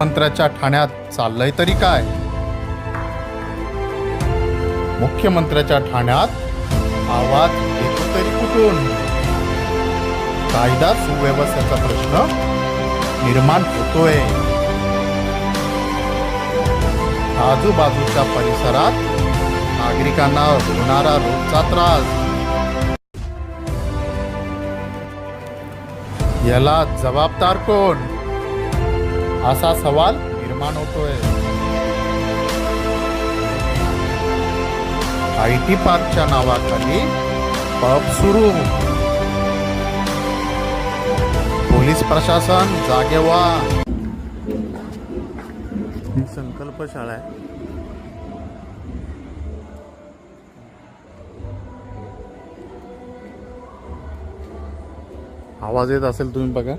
मंत्र्याच्या ठाण्यात चाललंय तरी काय? मुख्यमंत्र्याच्या ठाण्यात आवाज येतो तरी कुठून? कायदा सुव्यवस्थेचा प्रश्न निर्माण होतोय. आजूबाजूच्या परिसरात नागरिकांना होणारा रोजचा त्रास, याला जबाबदार कोण, असा सवाल निर्माण होतोय. IT पार्कच्या नावाखाली पब सुरू. पोलीस प्रशासन जागे व्हा. ही संकल्प शाळा आहे. आवाज येत असेल तुम्ही बघा.